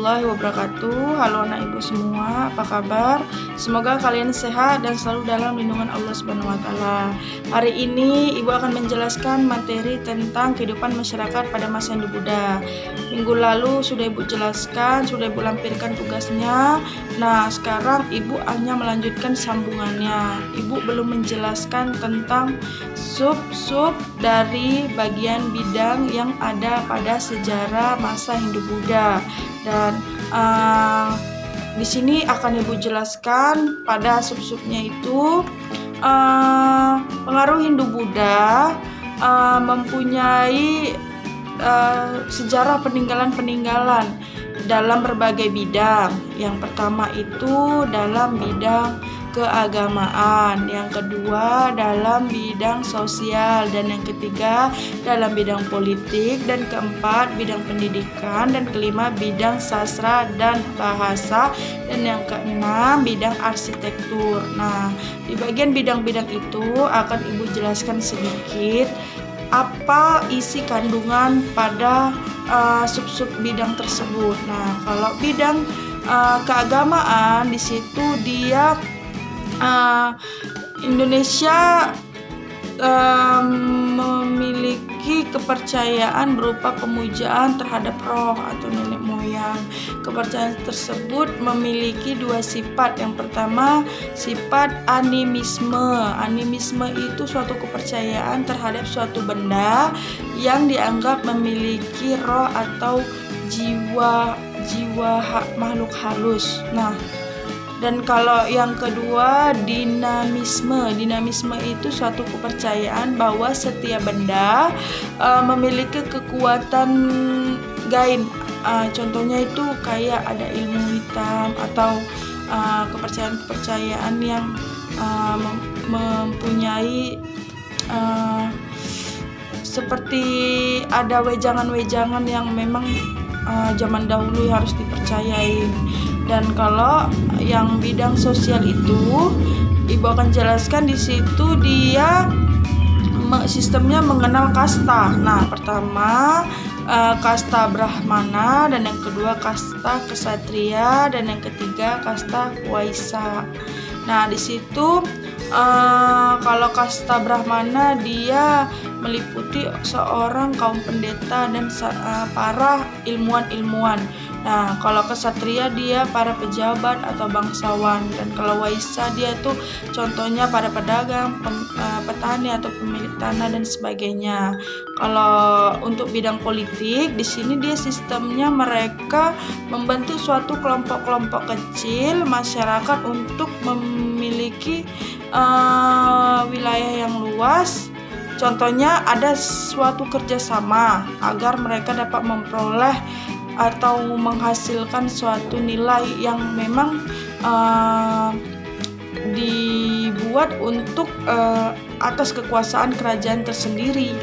warahmatullahi wabarakatuh. Halo anak ibu semua, apa kabar? Semoga kalian sehat dan selalu dalam lindungan Allah Subhanahu wa taala. Hari ini ibu akan menjelaskan materi tentang kehidupan masyarakat pada masa Hindu Buddha. Minggu lalu sudah ibu jelaskan, sudah ibu lampirkan tugasnya. Nah, sekarang ibu hanya melanjutkan sambungannya. Ibu belum menjelaskan tentang sub-sub dari bagian bidang yang ada pada sejarah masa Hindu Buddha, dan di sini akan ibu jelaskan pada sub-subnya itu pengaruh Hindu Buddha mempunyai sejarah peninggalan-peninggalan dalam berbagai bidang. Yang pertama itu dalam bidang keagamaan, yang kedua dalam bidang sosial, dan yang ketiga dalam bidang politik, dan keempat bidang pendidikan, dan kelima bidang sastra dan bahasa, dan yang keenam bidang arsitektur. Nah, di bagian bidang-bidang itu akan ibu jelaskan sedikit apa isi kandungan pada sub-sub bidang tersebut. Nah, kalau bidang keagamaan di situ dia Indonesia memiliki kepercayaan berupa pemujaan terhadap roh atau nenek moyang. Kepercayaan tersebut memiliki dua sifat. Yang pertama, sifat animisme. Animisme itu suatu kepercayaan terhadap suatu benda yang dianggap memiliki roh atau jiwa makhluk halus. Nah, dan kalau yang kedua, dinamisme. Dinamisme itu suatu kepercayaan bahwa setiap benda memiliki kekuatan gaib. Contohnya itu kayak ada ilmu hitam atau kepercayaan-kepercayaan yang mempunyai seperti ada wejangan-wejangan yang memang zaman dahulu harus dipercayain. Dan kalau yang bidang sosial itu ibu akan jelaskan di situ dia sistemnya mengenal kasta. Nah, pertama kasta Brahmana, dan yang kedua kasta Ksatria, dan yang ketiga kasta Waisya. Nah, di situ kalau kasta Brahmana dia meliputi seorang kaum pendeta dan para ilmuwan-ilmuwan. Nah, kalau Ksatria dia para pejabat atau bangsawan, dan kalau Waisya dia tuh contohnya para pedagang, petani atau pemilik tanah dan sebagainya. Kalau untuk bidang politik di sini dia sistemnya mereka membentuk suatu kelompok-kelompok kecil masyarakat untuk memiliki wilayah yang luas. Contohnya ada suatu kerjasama agar mereka dapat memperoleh atau menghasilkan suatu nilai yang memang dibuat untuk atas kekuasaan kerajaan tersendiri.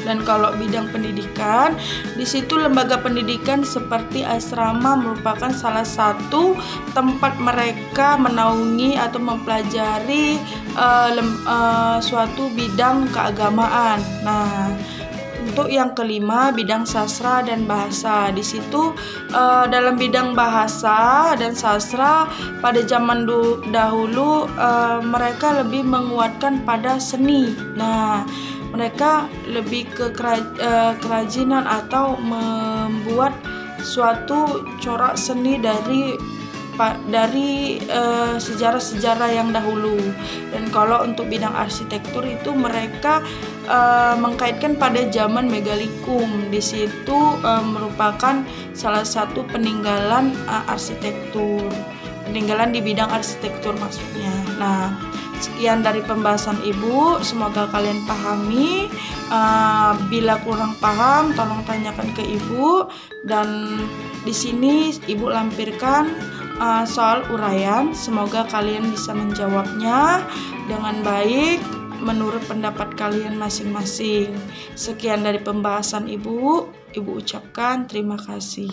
Dan kalau bidang pendidikan, di situ lembaga pendidikan seperti asrama merupakan salah satu tempat mereka menaungi atau mempelajari suatu bidang keagamaan. Nah, untuk yang kelima bidang sastra dan bahasa. Di situ dalam bidang bahasa dan sastra pada zaman dahulu mereka lebih menguatkan pada seni. Nah, mereka lebih ke kerajinan atau membuat suatu corak seni dari sejarah-sejarah yang dahulu. Dan kalau untuk bidang arsitektur itu mereka mengkaitkan pada zaman Megalikum. Di situ merupakan salah satu peninggalan arsitektur, peninggalan di bidang arsitektur maksudnya. Nah, sekian dari pembahasan ibu, semoga kalian pahami. Bila kurang paham tolong tanyakan ke ibu, dan di sini ibu lampirkan soal uraian. Semoga kalian bisa menjawabnya dengan baik menurut pendapat kalian masing-masing. Sekian dari pembahasan ibu ucapkan terima kasih.